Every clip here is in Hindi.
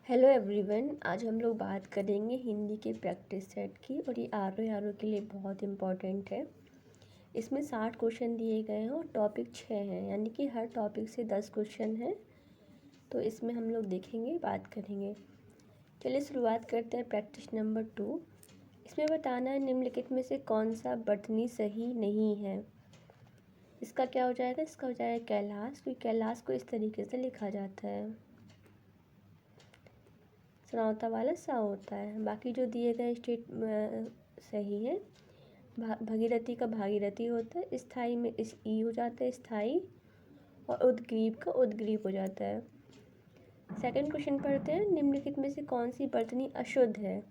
हेलो एवरीवन, आज हम लोग बात करेंगे हिंदी के प्रैक्टिस सेट की। और ये आर के लिए बहुत इम्पॉर्टेंट है। इसमें 60 क्वेश्चन दिए गए हैं और टॉपिक 6 हैं, यानी कि हर टॉपिक से 10 क्वेश्चन हैं। तो इसमें हम लोग देखेंगे, बात करेंगे। चलिए शुरुआत करते हैं। Practice number 2। इसमें बताना है निम्नलिखित में से कौन सा वर्तनी सही नहीं है। इसका क्या हो जाएगा? इसका हो जाएगा कैलाश, क्योंकि कैलाश को इस तरीके से लिखा जाता है, सनावता वाला सा होता है। बाकी जो दिए गए स्टेट सही है। भगीरथी का भागीरथी होता है, स्थाई में इस ई हो जाता है स्थाई, और उद्ग्रीव का उद्ग्रीव हो जाता है। सेकंड क्वेश्चन पढ़ते हैं। निम्नलिखित में से कौन सी वर्तनी अशुद्ध है।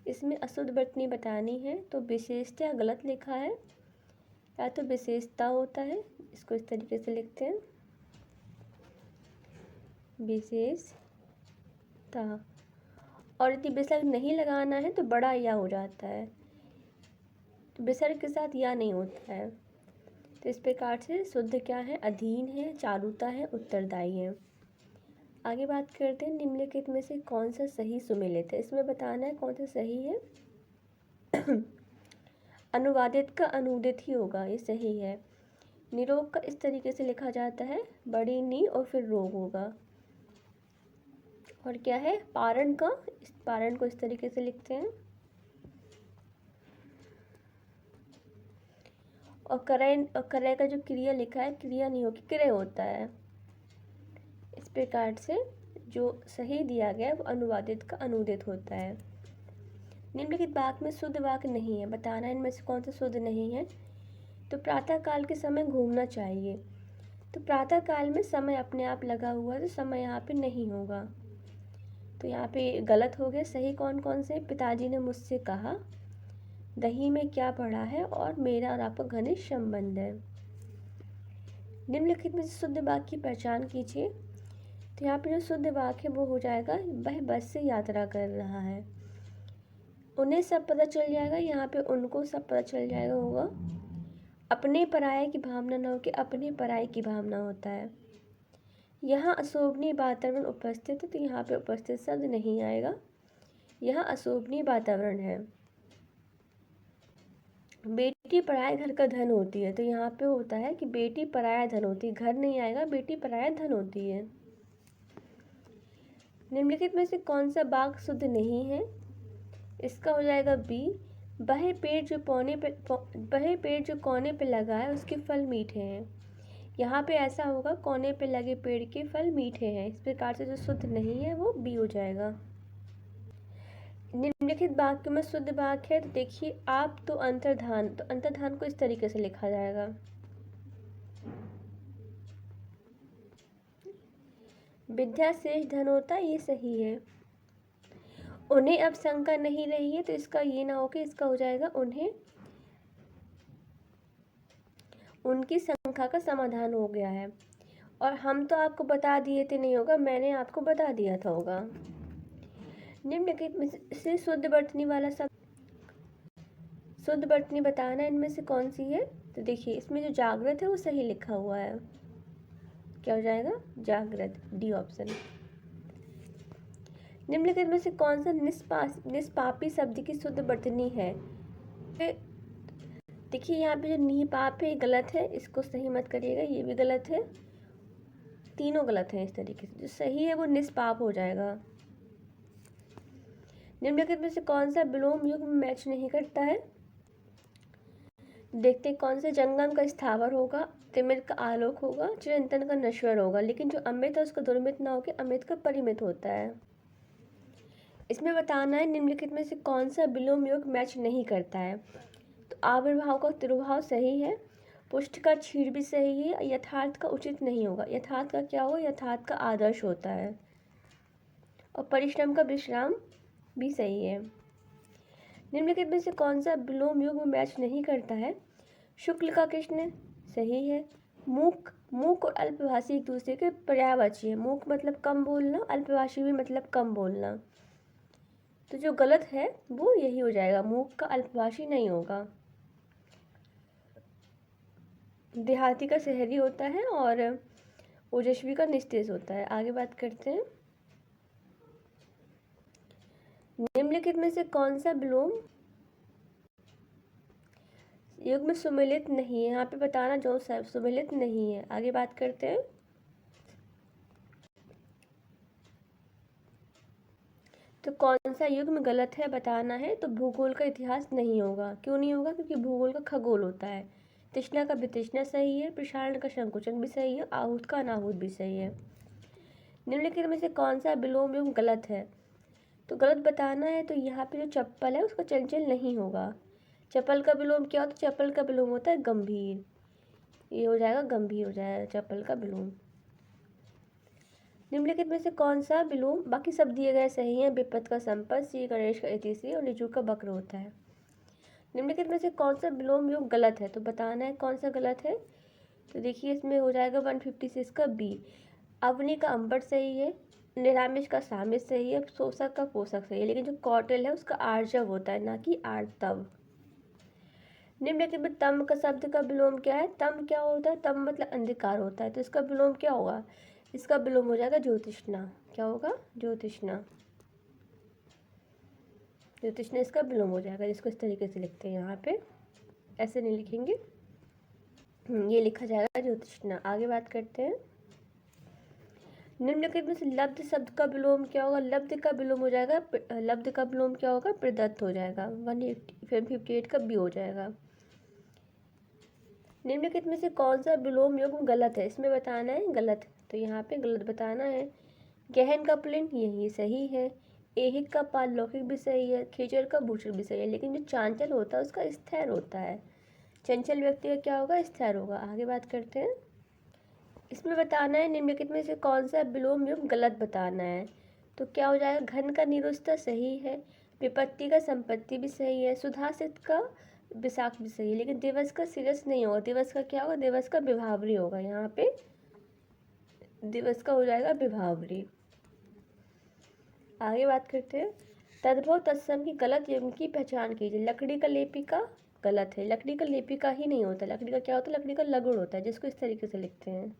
इसमें अशुद्ध वर्तनी बतानी है, तो विशेषता गलत लिखा है, या तो विशेषता होता है। इसको इस तरीके से लिखते हैं, विशेषता। और यदि विसर्ग नहीं लगाना है तो बड़ा या हो जाता है, तो विसर्ग के साथ या नहीं होता है। तो इस प्रकार से शुद्ध क्या है? अधीन है, चारुता है, उत्तरदायी है। आगे बात करते हैं। निम्नलिखित में से कौन सा सही सुमेलित है। इसमें बताना है कौन सा सही है। अनुवादित का अनुदित ही होगा, ये सही है। निरोग का इस तरीके से लिखा जाता है, बड़ी नी और फिर रोग होगा। और क्या है? पारण का, इस पारण को इस तरीके से लिखते हैं। और करय का जो क्रिया लिखा है, क्रिया नहीं होगी, क्रय होता है। इस प्रकार से जो सही दिया गया है वो अनुवादित का अनुदित होता है। निम्नलिखित वाक्य में शुद्ध वाक्य नहीं है। बताना है इनमें से कौन सा शुद्ध नहीं है। तो प्रातः काल के समय घूमना चाहिए। तो प्रातः काल में समय अपने आप लगा हुआ है, तो समय यहाँ पे नहीं होगा, तो यहाँ पे गलत हो गया। सही कौन कौन से? पिताजी ने मुझसे कहा, दही में क्या पड़ा है, और मेरा और आपका घनिष्ठ संबंध है। निम्नलिखित में से शुद्ध वाक्य की पहचान कीजिए। तो यहाँ पे जो शुद्ध वाक्य है वो हो जाएगा, वह बस से यात्रा कर रहा है। उन्हें सब पता चल जाएगा, यहाँ पे उनको सब पता चल जाएगा होगा। अपने पराये की भावना न हो कि अपने पराये की भावना होता है। यहाँ अशोभनीय वातावरण उपस्थित है, तो यहाँ पे उपस्थित शब्द नहीं आएगा। यहाँ अशोभनीय वातावरण है। बेटी पराया घर का धन होती है, तो यहाँ पे होता है कि बेटी पराया धन होती है, घर नहीं आएगा, बेटी पराया धन होती है। निम्नलिखित में से कौन सा वाक्य शुद्ध नहीं है। इसका हो जाएगा बी। वह पेड़ जो कोने पे लगा है उसके फल मीठे हैं। यहाँ पे ऐसा होगा, कोने पे लगे पेड़ के फल मीठे हैं। इस प्रकार से जो शुद्ध नहीं है वो बी हो जाएगा। निम्नलिखित वाक्य में शुद्ध वाक्य है, तो देखिए आप तो अंतर्धान, तो अंतर्धान को इस तरीके से लिखा जाएगा, विद्या शेष धन होता है, ये सही है। उन्हें अब शंका नहीं रही है, तो इसका ये ना हो कि इसका हो जाएगा उन्हें, उनकी शंका का समाधान हो गया है। और हम तो आपको बता दिए थे नहीं होगा, मैंने आपको बता दिया था होगा। निम्नलिखित में से शुद्ध वर्तनी वाला शब्द, शुद्ध वर्तनी बताना इनमें से कौन सी है। तो देखिए इसमें जो जागृत है वो सही लिखा हुआ है, क्या हो जाएगा? जागृत, डी ऑप्शन। निम्नलिखित में से कौन सा निष्पापी शब्द की शुद्ध वर्तनी है। देखिए यहाँ पे जो निपाप है गलत है, इसको सही मत करिएगा, ये भी गलत है, तीनों गलत हैं। इस तरीके से जो सही है वो निष्पाप हो जाएगा। निम्नलिखित में से कौन सा विलोम युग में मैच नहीं करता है। देखते हैं कौन से। जंगम का स्थावर होगा, तिमिर का आलोक होगा, चिरंतन का नश्वर होगा, लेकिन जो अमित है उसका दुर्मित ना होकर अमित का परिमित होता है। इसमें बताना है निम्नलिखित में से कौन सा विलोम युग मैच नहीं करता है। तो आविर्भाव का तिरुभाव सही है, पुष्ट का क्षीर भी सही है, यथार्थ का उचित नहीं होगा। यथार्थ का क्या होगा? यथार्थ का आदर्श होता है। और परिश्रम का विश्राम भी सही है। निम्नलिखित में से कौन सा विलोम युग में मैच नहीं करता है। शुक्ल का कृष्ण सही है। मूक और अल्पभाषी एक दूसरे के पर्यायवाची है। मूक मतलब कम बोलना, अल्पभाषी भी मतलब कम बोलना, तो जो गलत है वो यही हो जाएगा, मूक का अल्पभाषी नहीं होगा। देहाती का शहरी होता है और ओजस्वी का निस्तेज होता है। आगे बात करते हैं। निम्नलिखित में से कौन सा विलोम युग्म में सुमेलित नहीं है? यहाँ पे बताना जो सुमेलित नहीं है। आगे बात करते हैं। तो कौन सा युग्म गलत है बताना है। तो भूगोल का इतिहास नहीं होगा। क्यों नहीं होगा? क्योंकि भूगोल का खगोल होता है। तृष्णा का वितृष्णा सही है। प्रसारण का संकुचन भी सही है। आहूत का अनाहूत भी सही है। निम्नलिखित में से कौन सा विलोम युग्म गलत है? तो गलत बताना है। तो यहाँ पे जो चप्पल है उसका चंचल नहीं होगा। चप्पल का विलोम क्या होता है? चप्पल का विलोम होता है गंभीर। ये हो जाएगा गंभीर, हो जाएगा चप्पल का विलोम। निम्नलिखित में से कौन सा विलोम, बाकी सब दिए गए सही हैं। विपत का संपत, श्री गणेश का इतिश्री और निजू का वक्र होता है। निम्नलिखित में से कौन सा विलोम योग गलत है? तो बताना है कौन सा गलत है। तो देखिए इसमें हो जाएगा 156 का बी। अवनी का अंबट सही है। निरामिष का सामिश सही है। शोषक का पोषक सही है। लेकिन जो कौटिल्य है उसका आर्जव होता है, ना कि आर्तव। निम्नलिखित में तम का शब्द का विलोम क्या है? तम क्या होता है? तम मतलब अंधकार होता है। तो इसका विलोम क्या होगा? इसका विलोम हो जाएगा ज्योतिष्णा। क्या होगा? ज्योतिष्णा। ज्योतिष्णा इसका विलोम हो जाएगा, जिसको इस तरीके से लिखते हैं यहाँ पे, ऐसे नहीं लिखेंगे। ये लिखा जाएगा ज्योतिष्णा। आगे बात करते हैं। निम्नलिखित में से लब्ध शब्द का विलोम क्या होगा? लब्ध का विलोम हो जाएगा, लब्ध का विलोम क्या होगा? प्रदत्त हो जाएगा। 158 का बी हो जाएगा। निम्नलिखित में से कौन सा विलोम युग्म गलत है? इसमें बताना है गलत। तो यहाँ पे गलत बताना है। गहन का पुल्लिंग यही सही है। ऐहिक का पारलौकिक भी सही है। खीचर का भूषण भी सही है। लेकिन जो चांचल होता है उसका स्थिर होता है। चंचल व्यक्ति का क्या होगा? स्थिर होगा। आगे बात करते हैं। इसमें बताना है निम्नलिखित में से कौन सा विलोम युग्म गलत बताना है। तो क्या हो जाएगा? घन का निरुस्ता सही है। विपत्ति का संपत्ति भी सही है। सुधासित का विशाख भी सही है। लेकिन दिवस का सिरस नहीं होगा। दिवस का क्या होगा? दिवस का विभावरी होगा। यहाँ पे दिवस का हो जाएगा विभावरी। आगे बात करते हैं। तद्भव तत्सम की गलत युग्म की पहचान कीजिए। लकड़ी का लेपिका गलत है। लकड़ी का लेपिका ही नहीं होता। लकड़ी का क्या होता है? लकड़ी का लगुड़ होता है, जिसको इस तरीके से लिखते हैं।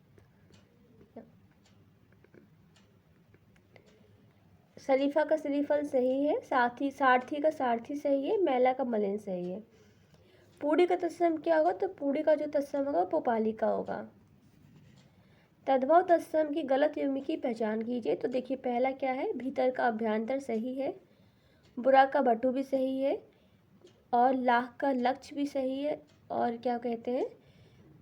शरीफा का शरीफल सही है। सारथी का सारथी सही है। मैला का मलिन सही है। पूड़ी का तत्सम क्या होगा? तो पूड़ी का जो तत्सम होगा पोपाली का होगा। तद्भव तत्सम की गलत युग्म की पहचान कीजिए। तो देखिए पहला क्या है? भीतर का अभ्यंतर सही है। बुरा का बटु भी सही है। और लाख का लक्ष्य भी सही है। और क्या कहते हैं,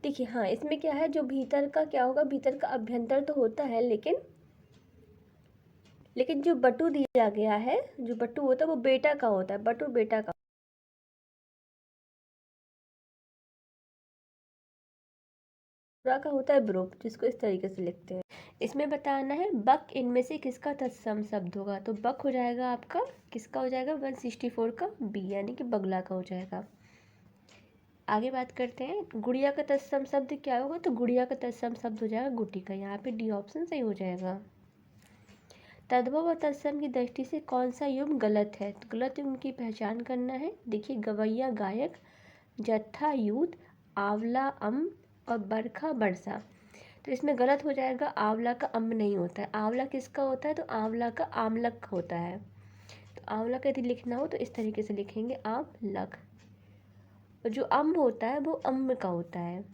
देखिए हाँ इसमें क्या है, जो भीतर का क्या होगा? भीतर का अभ्यंतर तो होता है, लेकिन जो बटु दिया गया है, जो बटु होता है वो बेटा का होता है। बटु बेटा का। बुरा का होता है ब्रुप, जिसको इस तरीके से लिखते हैं। इसमें बताना है बक इनमें से किसका तत्सम शब्द होगा। तो बक हो जाएगा आपका, किसका हो जाएगा? 164 का बी, यानी कि बगला का हो जाएगा। आगे बात करते हैं। गुड़िया का तत्सम शब्द क्या होगा? तो गुड़िया का तत्सम शब्द हो जाएगा गुटी का। यहाँ पे डी ऑप्शन सही हो जाएगा। तद्भव और तत्सम की दृष्टि से कौन सा युग्म गलत है? तो गलत युग्म की पहचान करना है। देखिए गवैया गायक, जत्था यूथ, आंवला अम्ब और बरखा बरसा। तो इसमें गलत हो जाएगा, आंवला का अम्ब नहीं होता है। आंवला किसका होता है? तो आंवला का आमलक होता है। तो आंवला का यदि लिखना हो तो इस तरीके से लिखेंगे, आमलक। और जो अम्ब होता है वो अम्ब का होता है।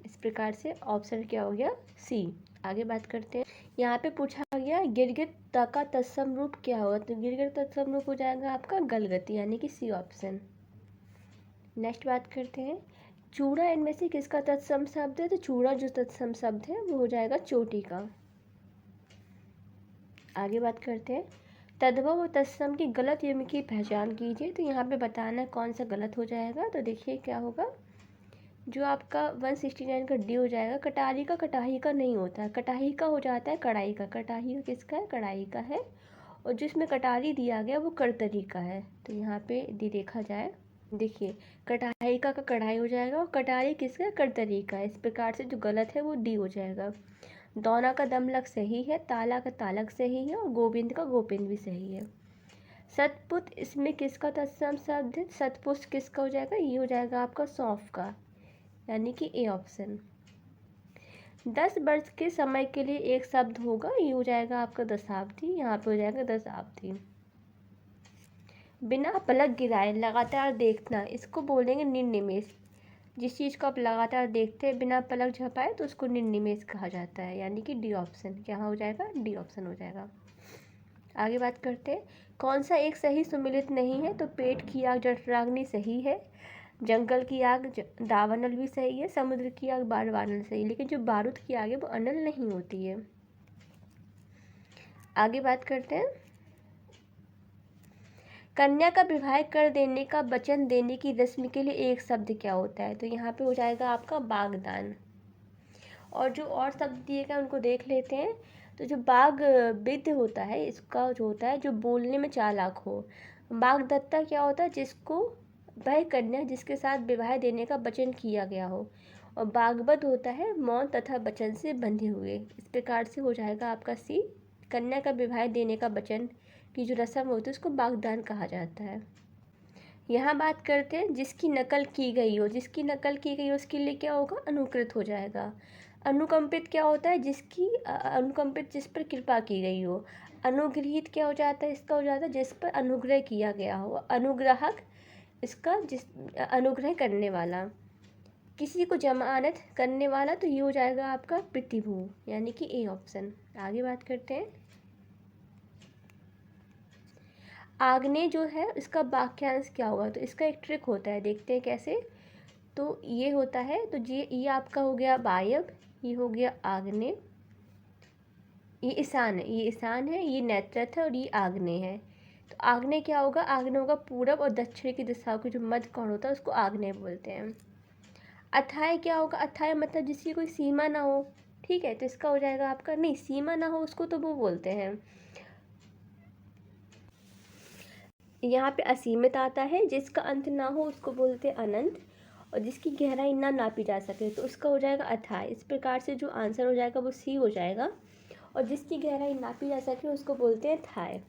इस प्रकार से ऑप्शन क्या हो गया? सी। आगे बात करते हैं। यहाँ पे पूछा गया गिरगिट का तत्सम रूप क्या होगा। तो गिरगिट तत्सम रूप हो जाएगा आपका गलगति, यानी कि सी ऑप्शन। नेक्स्ट बात करते हैं। चूड़ा इनमें से किसका तत्सम शब्द है? तो चूड़ा जो तत्सम शब्द है वो हो जाएगा चोटी का। आगे बात करते हैं। तद्भव और तत्सम की गलत युग्म की पहचान कीजिए। तो यहाँ पे बताना है कौन सा गलत हो जाएगा। तो देखिए क्या होगा, जो आपका 169 का डी हो जाएगा। कटारी का कटाही का नहीं होता है। कटाही का हो जाता है कढ़ाई का। कटाही का किसका है? कढ़ाई का है। और जिसमें कटारी दिया गया वो करतरी का है। तो यहाँ पे डी देखा जाए, देखिए कटाई का कढ़ाई हो जाएगा और कटारी किसका? करतरी का है। इस प्रकार से जो गलत है वो डी हो जाएगा। दौना का दमलक सही है। ताला का तालक सही है। और गोविंद का गोपिंद भी सही है। सतपुत इसमें किसका तत्सम शब्द है? सतपुष्ट किसका हो जाएगा? ये हो जाएगा आपका सौंफ का, यानी कि ए ऑप्शन। 10 वर्ष के समय के लिए एक शब्द होगा, ये हो जाएगा आपका दशाब्दी। यहाँ पे हो जाएगा दशाब्दी। बिना पलक गिराए लगातार देखना, इसको बोलेंगे निर्निमेष। जिस चीज़ को आप लगातार देखते हैं बिना पलक झपकाए तो उसको निर्निमेष कहा जाता है, यानी कि डी ऑप्शन। क्या हो जाएगा? डी ऑप्शन हो जाएगा। आगे बात करते हैं, कौन सा एक सही सुमिलित नहीं है? तो पेट की आग जठराग्नि सही है, जंगल की आग दावानल भी सही है, समुद्र की आग बारवानल सही है, लेकिन जो बारूद की आग है वो अनल नहीं होती है। आगे बात करते हैं, कन्या का विवाह कर देने का वचन देने की रस्म के लिए एक शब्द क्या होता है? तो यहाँ पे हो जाएगा आपका बागदान। और जो और शब्द दिए गए उनको देख लेते हैं। तो जो बाग विद्य होता है, इसका जो होता है जो बोलने में चालाक हो। बागदत्ता क्या होता है? जिसको वह कन्या जिसके साथ विवाह देने का वचन किया गया हो। और बागवत होता है मौन तथा वचन से बंधे हुए। इस प्रकार से हो जाएगा आपका सी, कन्या का विवाह देने का वचन की जो रस्म होती है उसको बागदान कहा जाता है। यहाँ बात करते हैं जिसकी नकल की गई हो। जिसकी नकल की गई हो उसके लिए क्या होगा? अनुकृत हो जाएगा। अनुकंपित क्या होता है? जिसकी अनुकंपित जिस पर कृपा की गई हो। अनुग्रहित क्या हो जाता है? इसका हो जाता है जिस पर अनुग्रह किया गया हो। अनुग्राहक इसका जिस अनुग्रह करने वाला। किसी को जमानत करने वाला, तो ये हो जाएगा आपका प्रतिभू, यानी कि ए ऑप्शन। आगे बात करते हैं, आग्नेय जो है इसका वाक्यांश क्या होगा? तो इसका एक ट्रिक होता है, देखते हैं कैसे। तो ये होता है, तो ये आपका हो गया वायव्य, ये हो गया आग्नेय, ये ईशान है, ये ईशान है, ये नैऋत्य है और ये आग्नेय है। तो आग्नेय क्या होगा? आग्नेय होगा पूरब और दक्षिण की दिशाओं की जो मध्य कोण होता है उसको आग्नेय बोलते हैं। अथाय क्या होगा? अथाय मतलब जिसकी कोई सीमा ना हो, ठीक है, तो इसका हो जाएगा आपका, नहीं सीमा ना हो उसको तो वो बोलते हैं, यहाँ पे असीमित आता है। जिसका अंत ना हो उसको बोलते हैं अनंत, और जिसकी गहराई ना नापी जा सके तो उसका हो जाएगा अथाय। इस प्रकार से जो आंसर हो जाएगा वो सी हो जाएगा, और जिसकी गहराई नापी जा सके उसको बोलते हैं थाय।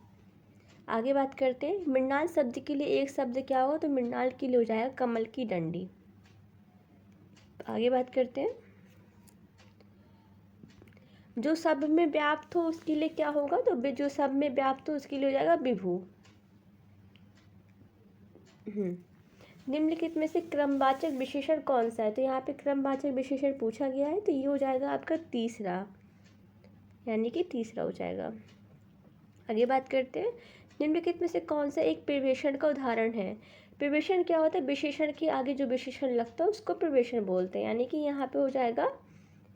आगे बात करते हैं, मृणाल शब्द के लिए एक शब्द क्या होगा? तो मृणाल के लिए हो जाएगा कमल की डंडी। आगे बात करते हैं, जो सब में व्याप्त हो उसके लिए क्या होगा? तो जो सब में व्याप्त हो उसके लिए हो जाएगा विभू। निम्नलिखित में से क्रमवाचक विशेषण कौन सा है? तो यहाँ पे क्रमवाचक विशेषण पूछा गया है, तो ये हो जाएगा आपका तीसरा, यानी कि तीसरा हो जाएगा। आगे बात करते हैं, निम्नलिखित में से कौन सा एक प्रवेशन का उदाहरण है? प्रवेशन क्या होता है? विशेषण के आगे जो विशेषण लगता है उसको प्रवेशन बोलते हैं, यानी कि यहाँ पे हो जाएगा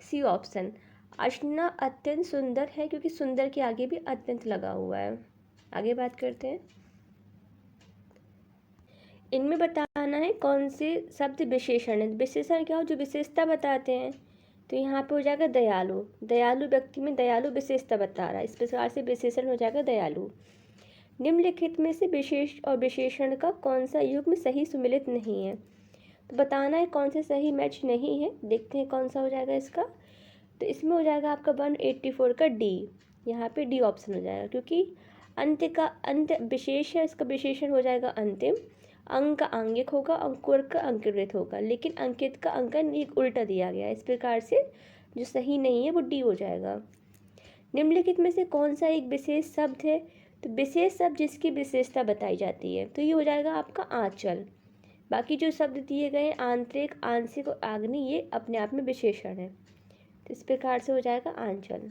सी ऑप्शन। अर्चना अत्यंत सुंदर है, क्योंकि सुंदर के आगे भी अत्यंत लगा हुआ है। आगे बात करते हैं, इनमें बताना है कौन से शब्द विशेषण है। विशेषण क्या हो? जो विशेषता बताते हैं। तो यहाँ पे हो जाएगा दयालु। दयालु व्यक्ति में दयालु विशेषता बता रहा है, इस प्रकार से विशेषण हो जाएगा दयालु। निम्नलिखित में से विशेष और विशेषण का कौन सा युग्म सही सुमिलित नहीं है? तो बताना है कौन से सही मैच नहीं है। देखते हैं कौन सा हो जाएगा इसका। तो इसमें हो जाएगा आपका 184 का डी। यहाँ पे डी ऑप्शन हो जाएगा, क्योंकि अंत्य का अंत विशेष है, इसका विशेषण हो जाएगा अंतिम। अंक का आंगिक होगा, अंकुर का अंकित होगा, लेकिन अंकित का अंकन एक उल्टा दिया गया है, इस प्रकार से जो सही नहीं है वो डी हो जाएगा। निम्नलिखित में से कौन सा एक विशेष शब्द है? तो विशेष शब्द जिसकी विशेषता बताई जाती है, तो ये हो जाएगा आपका आंचल। बाकी जो शब्द दिए गए हैं आंतरिक, आंशिक और आग्नेय, ये अपने आप में विशेषण है, तो इस प्रकार से हो जाएगा आंचल।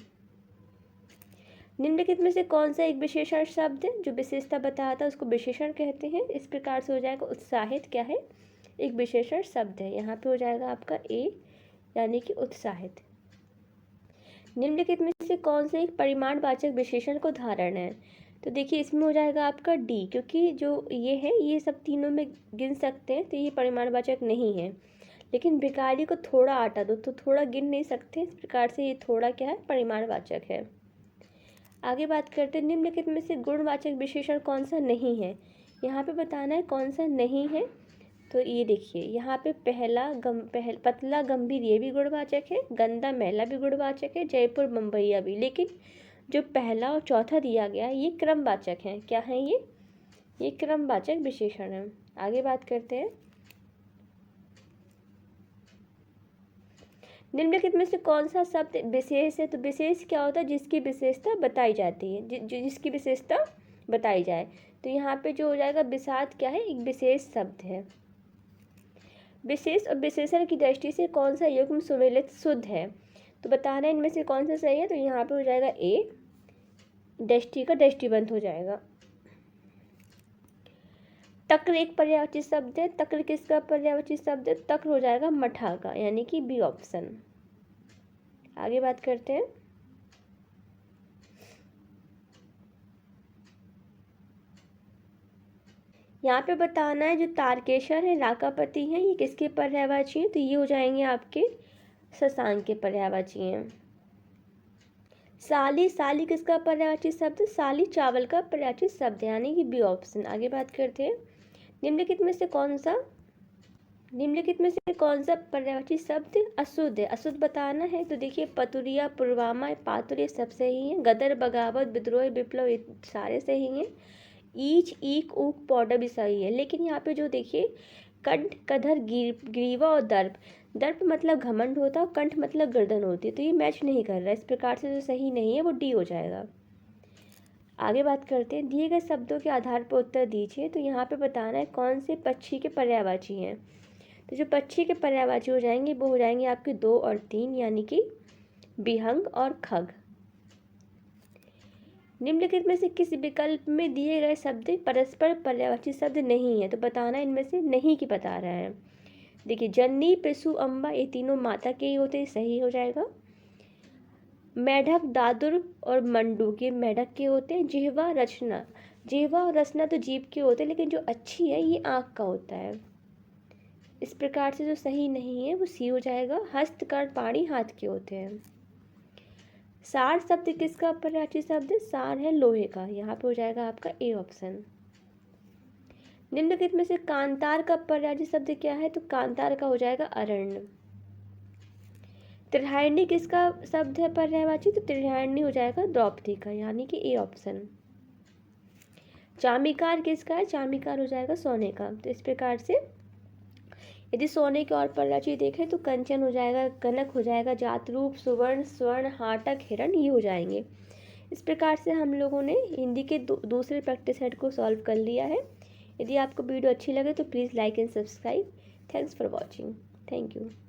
निम्नलिखित में से कौन सा एक विशेषण शब्द है? जो विशेषता बताता है उसको विशेषण कहते हैं, इस प्रकार से हो जाएगा उत्साहित। क्या है? एक विशेषण शब्द है, यहाँ पे हो जाएगा आपका ए, यानी कि उत्साहित। निम्नलिखित में से कौन सा एक परिमाणवाचक विशेषण को उदाहरण है? तो देखिए इसमें हो जाएगा आपका डी, क्योंकि जो ये है ये सब तीनों में गिन सकते हैं, तो ये परिमाणवाचक नहीं है। लेकिन भिखारी को थोड़ा आटा दो, तो थोड़ा गिन नहीं सकते, इस प्रकार से ये थोड़ा क्या है? परिमाणवाचक है। आगे बात करते हैं, निम्नलिखित में से गुणवाचक विशेषण कौन सा नहीं है? यहाँ पे बताना है कौन सा नहीं है। तो ये देखिए यहाँ पे पतला गंभीर ये भी गुणवाचक है, गंदा मैला भी गुणवाचक है, जयपुर मुंबईया भी। लेकिन जो पहला और चौथा दिया गया ये क्रमवाचक है। क्या है ये क्रमवाचक विशेषण है। आगे बात करते हैं, निम्नलिखित में से कौन सा शब्द विशेष है? तो विशेष क्या होता है? जिसकी विशेषता बताई जाती है, जिसकी विशेषता बताई जाए। तो यहाँ पे जो हो जाएगा बिसात क्या है, एक विशेष शब्द है। विशेष और विशेषण की दृष्टि से कौन सा युग्म सुमेलित शुद्ध है, तो बताना इनमें से कौन सा सही है। तो यहाँ पे हो जाएगा ए, दृष्टि का दृष्टिबंध हो जाएगा। तक्र एक पर्यायवाची शब्द है, तक्र किसका पर्यायवाची शब्द है, तक्र हो जाएगा मठा का, यानी कि बी ऑप्शन। आगे बात करते हैं। यहाँ पे बताना है जो तारकेश्वर है, राकापति हैं, ये किसके पर्यायवाची हैं, तो ये हो जाएंगे आपके शशांक के पर्यायवाची हैं। साली, साली किसका पर्यायवाची शब्द, साली चावल का पर्यायवाची शब्द है, यानी कि बी ऑप्शन। आगे बात करते हैं। निम्नलिखित में से कौन सा पर्यायवाची शब्द अशुद्ध है, अशुद्ध बताना है। तो देखिए पतुरिया, पुलवामा, पातुर ये सब सही हैं। गदर, बगावत, विद्रोह, विप्लव ये सारे सही हैं। ईच, ईक, ऊक, पौडा भी सही है। लेकिन यहाँ पे जो देखिए कंठ, कधर, ग्रीवा और दर्प, दर्प मतलब घमंड होता है और कंठ मतलब गर्दन होती है, तो ये मैच नहीं कर रहा है। इस प्रकार से जो सही नहीं है वो डी हो जाएगा। आगे बात करते हैं। दिए गए शब्दों के आधार पर उत्तर दीजिए। तो यहाँ पे बताना है कौन से पक्षी के पर्यायवाची हैं। तो जो पक्षी के पर्यायवाची हो जाएंगे वो हो जाएंगे आपके 2 और 3, यानी कि बिहंग और खग। निम्नलिखित में से किस विकल्प में दिए गए शब्द परस्पर पर्यायवाची शब्द नहीं है, तो बताना इनमें से नहीं की बता रहा है। देखिए जन्नी, पिसु, अम्बा ये तीनों माता के ही होते हैं, सही हो जाएगा। मेढक, दादुर और मंडूक ये मेढक के होते हैं। जिह्वा, रचना, जिह्वा और रचना तो जीभ के होते हैं, लेकिन जो अच्छी है ये आँख का होता है। इस प्रकार से जो सही नहीं है वो सी हो जाएगा। हस्त, कर्ण, पाणी हाथ के होते हैं। सार शब्द किसका पर्यायवाची शब्द है, सार है लोहे का, यहाँ पे हो जाएगा आपका ए ऑप्शन। निम्नलिखित में से कांतार का पर्यायवाची शब्द क्या है, तो कांतार का हो जाएगा अरण्य। त्रिहायनी किसका शब्द है पर्यायवाची, तो त्रिहायनी हो जाएगा द्रौपदी का, यानी कि ए ऑप्शन। चामीकार किसका है, चामीकार हो जाएगा सोने का। तो इस प्रकार से यदि सोने के और पर्यायवाची देखें तो कंचन हो जाएगा, कनक हो जाएगा, जातरूप, सुवर्ण, स्वर्ण, हाटक, हिरण ये हो जाएंगे। इस प्रकार से हम लोगों ने हिंदी के दूसरे प्रैक्टिस सेट को सॉल्व कर लिया है। यदि आपको वीडियो अच्छी लगे तो please like and subscribe. Thanks for watching. Thank you.